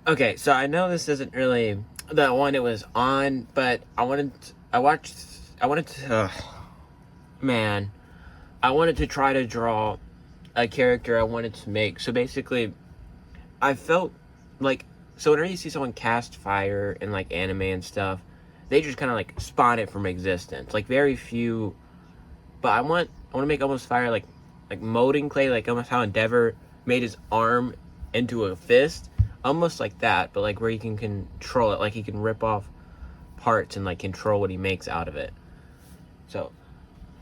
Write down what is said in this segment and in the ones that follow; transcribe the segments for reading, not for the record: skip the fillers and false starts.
Okay, so I know this isn't really the one it was on, but I wanted to, man, I wanted to try to draw a character I wanted to make. So basically, I felt like, so whenever you see someone cast fire in like anime and stuff, they just kind of like spawn it from existence. Like very few, but I want to make almost fire like molding clay, like almost how Endeavor made his arm into a fist, almost like that, but like where he can control it, like he can rip off parts and like control what he makes out of it. So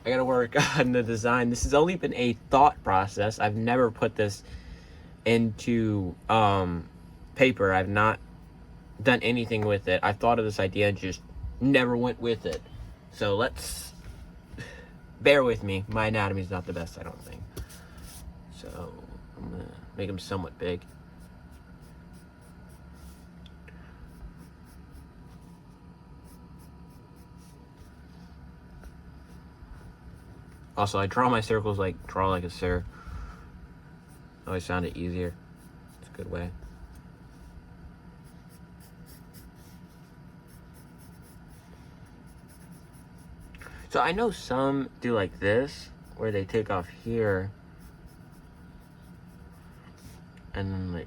I gotta work on the design. This has only been a thought process. I've never put this into paper. I've not done anything with it. I thought of this idea and just never went with it. So let's bear with me. My anatomy is not the best, I don't think. So I'm gonna make him somewhat big. Also, I draw my circles like a sir. Always found it easier. It's a good way. So I know some do like this, where they take off here, and then like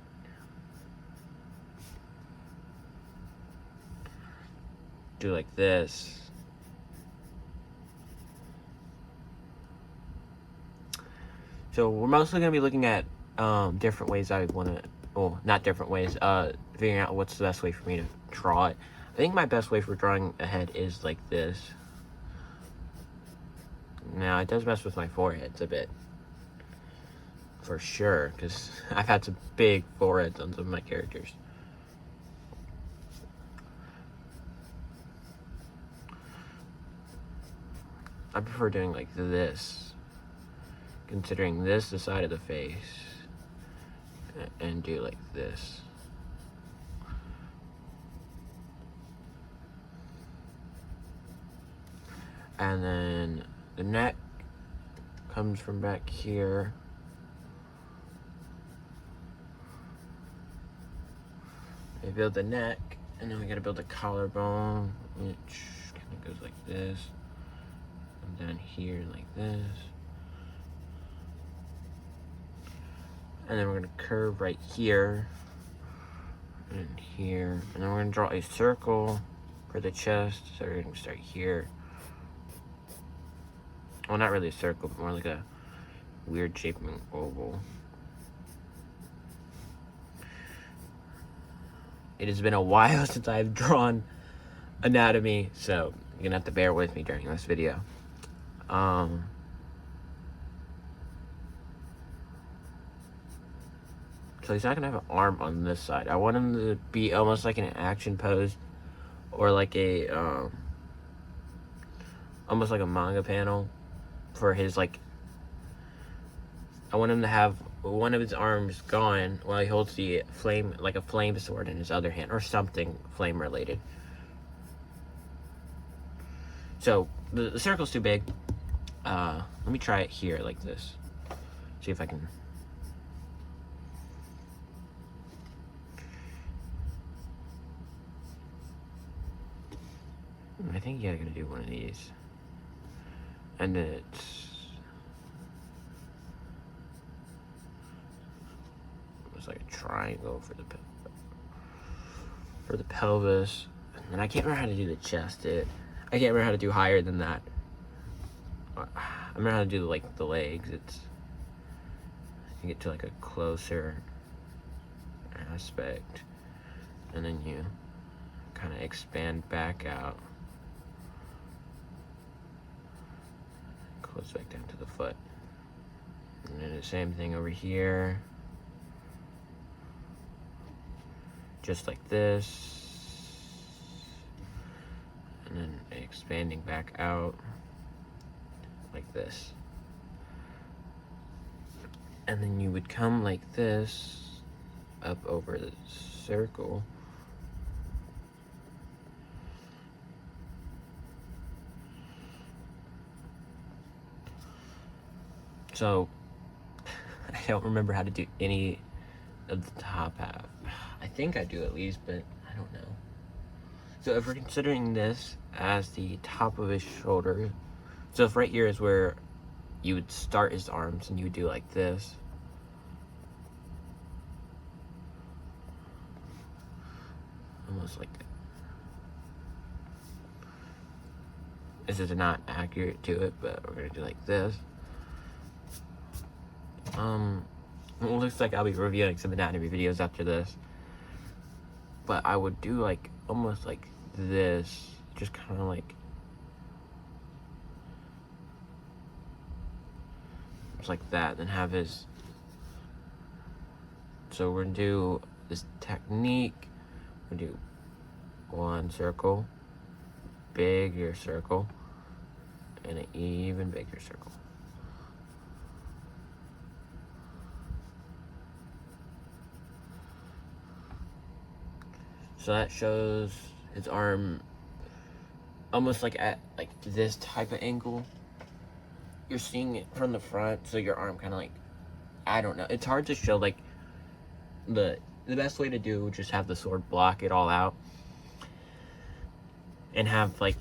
do like this. So we're mostly going to be looking at different ways I want to, well, not different ways, figuring out what's the best way for me to draw it. I think my best way for drawing a head is like this. Now, it does mess with my foreheads a bit. For sure, because I've had some big foreheads on some of my characters. I prefer doing like this, considering this the side of the face, and do like this. And then the neck comes from back here. I build the neck, and then we gotta build a collarbone, which kind of goes like this, and down here like this. And then we're gonna curve right here, and here, and then we're gonna draw a circle for the chest. So we're gonna start here. Well, not really a circle, but more like a weird shaping oval. It has been a while since I've drawn anatomy, so you're gonna have to bear with me during this video. So he's not gonna have an arm on this side. I want him to be almost like an action pose, or like a almost like a manga panel for his like. I want him to have one of his arms gone while he holds the flame, like a flame sword in his other hand, or something flame related. So the circle's too big. Let me try it here like this. See if I can. I think you gotta do one of these. And then it's like a triangle for the pelvis. And I can't remember how to do the chest. I can't remember how to do higher than that. I remember how to do like the legs. You get to like a closer aspect, and then you kind of expand back out, close back down to the foot, and then the same thing over here. Just like this, and then expanding back out like this. And then you would come like this up over the circle. So I don't remember how to do any of the top half. I think I do at least, but I don't know. So if we're considering this as the top of his shoulder, so if right here is where you would start his arms, and you would do like this. Almost like that. This is not accurate to it, but we're gonna do like this. It looks like I'll be reviewing some anatomy videos after this. But I would do like, almost like this. Just kind of like, just like that. Then have his, so we're gonna do this technique. We're gonna do one circle, bigger circle, and an even bigger circle. So that shows his arm almost like at like this type of angle. You're seeing it from the front, so your arm kind of like, I don't know. It's hard to show. Like the best way to do would just have the sword block it all out, and have like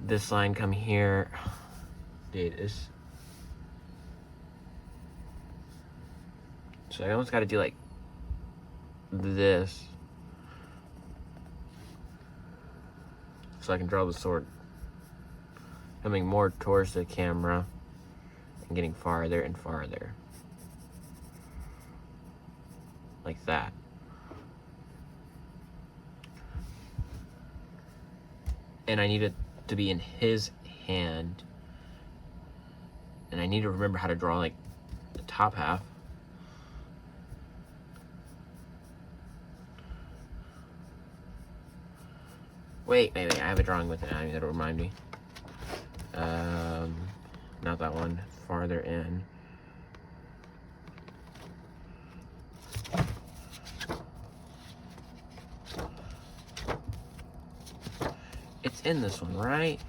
this line come here. Dude, it's, so I almost got to do like this, so I can draw the sword coming more towards the camera and getting farther and farther. Like that. And I need it to be in his hand. And I need to remember how to draw like the top half. Wait, I have a drawing with it. I need to remind me. Not that one. Farther in. It's in this one, right?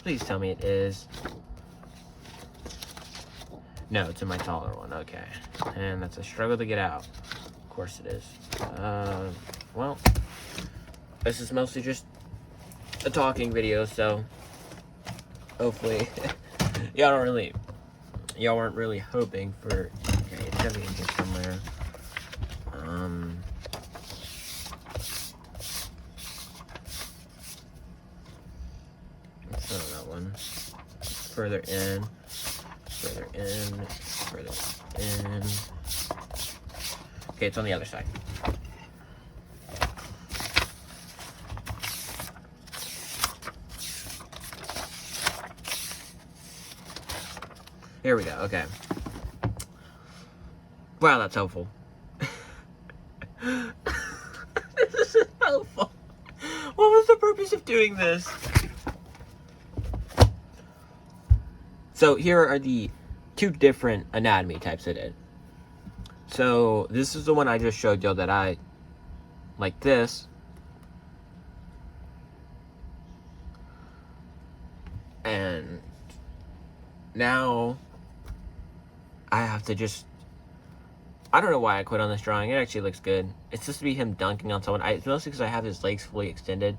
Please tell me it is. No, it's in my taller one. Okay. And that's a struggle to get out. Of course it is. Well, this is mostly just a talking video, so hopefully y'all weren't really hoping for, okay, it's gotta be in here somewhere. It's not that one. Further in, further in, further in. Okay, it's on the other side. Here we go, okay. Wow, that's helpful. This is helpful. What was the purpose of doing this? So here are the two different anatomy types I did. So this is the one I just showed y'all that I like this. And now I have to just, I don't know why I quit on this drawing. It actually looks good. It's just to be him dunking on someone. It's mostly because I have his legs fully extended.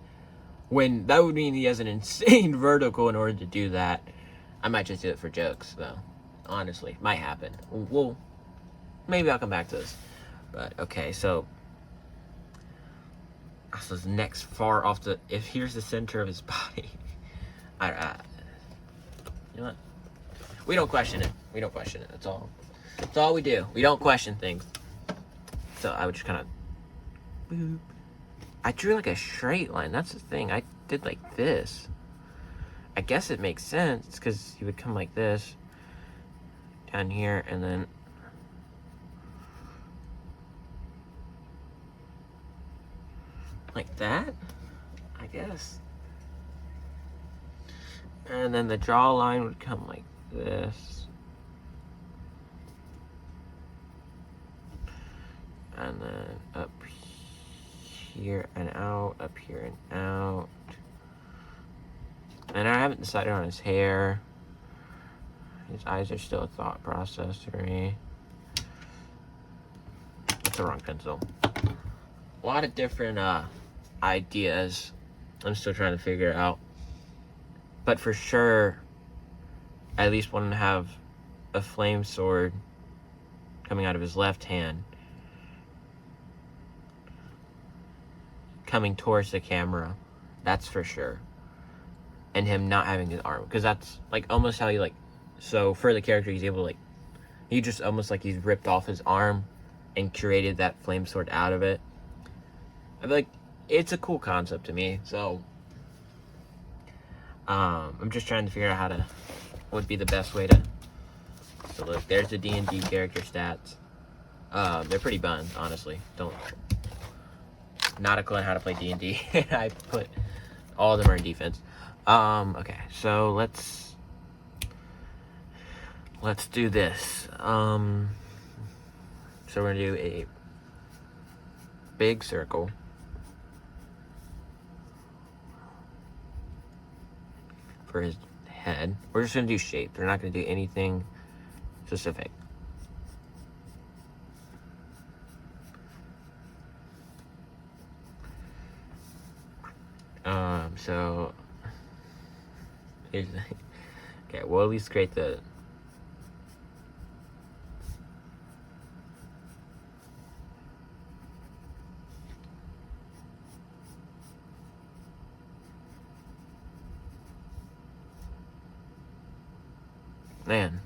When that would mean he has an insane vertical in order to do that. I might just do it for jokes, though. Honestly, might happen. Well, maybe I'll come back to this. But okay, so his neck's far off the. If here's the center of his body, you know what? We don't question it. We don't question it. That's all. That's all we do. We don't question things. So I would just kind of. Boop. I drew like a straight line. That's the thing. I did like this. I guess it makes sense because he would come like this down here and then like that, I guess. And then the jawline would come like this. And then up here and out, up here and out. And I haven't decided on his hair. His eyes are still a thought process for me. That's the wrong pencil. a lot of different ideas. I'm still trying to figure it out. But for sure, I at least want to have a flame sword coming out of his left hand, coming towards the camera. That's for sure. And him not having his arm, because that's like almost how he like. So for the character, he's able to like, he just almost like he's ripped off his arm and created that flame sword out of it. I feel like it's a cool concept to me. So I'm just trying to figure out what would be the best way to. So look, there's the D&D character stats. They're pretty bun, honestly. Not a clue on how to play D&D. I put all of them are in defense. Okay, so let's do this. So we're gonna do a big circle. For his head. We're just gonna do shape. We're not gonna do anything specific. So here's the, okay, we'll at least create the man.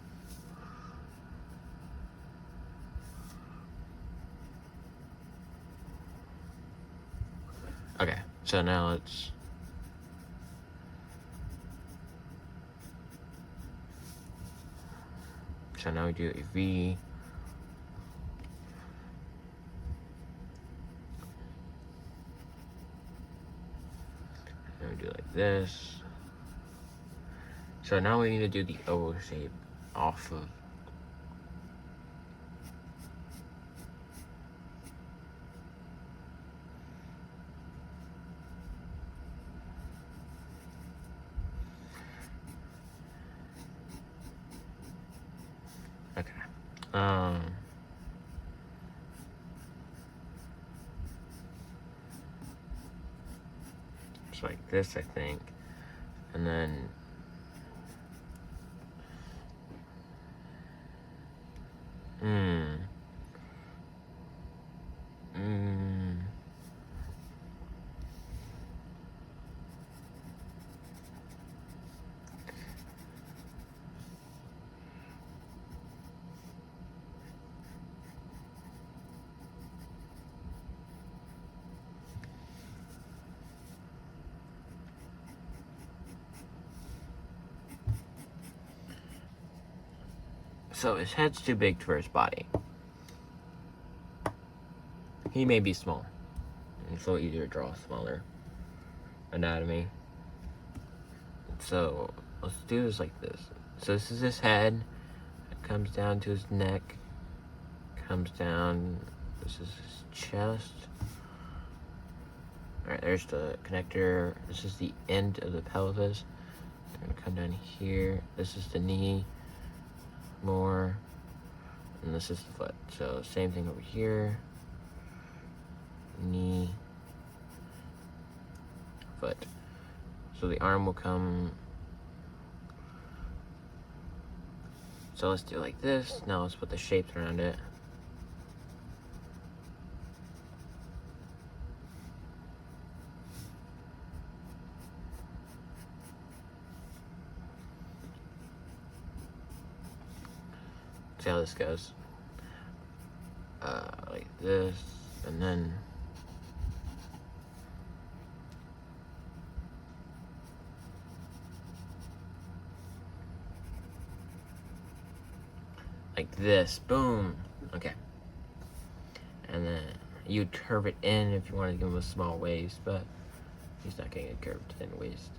Okay, so now let's so now we do a V. And we do like this. So now we need to do the O shape off of. Okay. Just like this, I think. And then so his head's too big for his body. He may be small. It's a little easier to draw smaller anatomy. So let's do this like this. So this is his head. It comes down to his neck. Comes down. This is his chest. Alright, there's the connector. This is the end of the pelvis. I'm gonna come down here. This is the knee. More. And this is the foot. So same thing over here. Knee. Foot. So the arm will come. So let's do it like this. Now let's put the shapes around it. See how this goes. Like this, and then like this. Boom. Okay. And then you curve it in if you want to give him a small waist, but he's not getting a curved thin waist.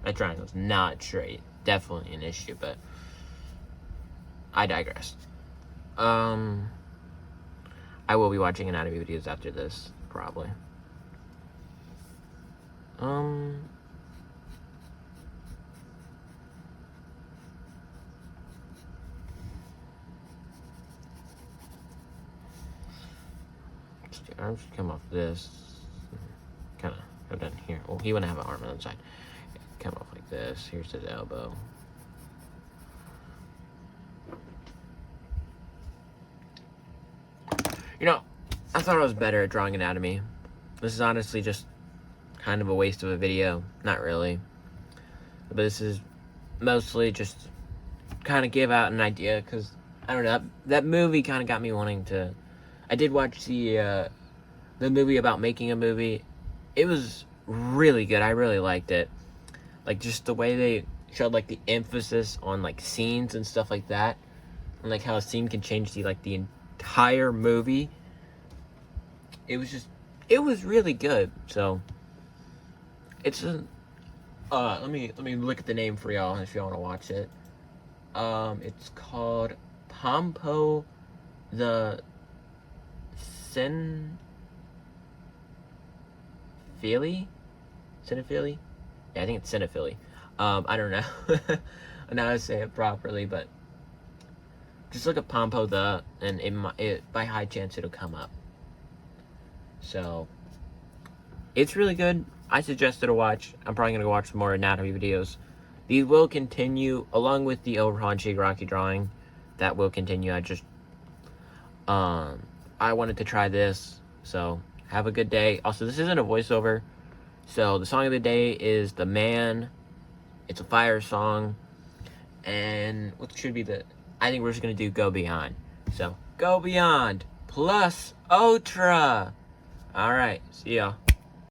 That triangle's not straight. Definitely an issue, but I digress. I will be watching anatomy videos after this, probably. arms should come off this. Kind of go down here. Well, he wouldn't have an arm on the side. Come off like this. Here's his elbow. You know, I thought I was better at drawing anatomy. This is honestly just kind of a waste of a video. Not really. But this is mostly just kind of give out an idea, because, I don't know, that movie kind of got me wanting to... I did watch the movie about making a movie. It was really good. I really liked it. Like, just the way they showed, like, the emphasis on, like, scenes and stuff like that. And, like, how a scene can change the entire movie. It was really good. So it's a let me look at the name for y'all if y'all want to watch it. It's called Pompo the Cinephile? Cinephile? Yeah, I think it's Cinephile. I don't know. I know how to say it properly, but just look at Pompo the, and it by high chance it'll come up. So it's really good. I suggest it a watch. I'm probably gonna go watch some more anatomy videos. These will continue along with the overhaul and Shigaraki drawing. That will continue. I wanted to try this. So have a good day. Also, this isn't a voiceover. So the song of the day is The Man. It's a fire song. And what should be I think we're just gonna do Go Beyond. So Go Beyond plus Ultra. Alright, see y'all.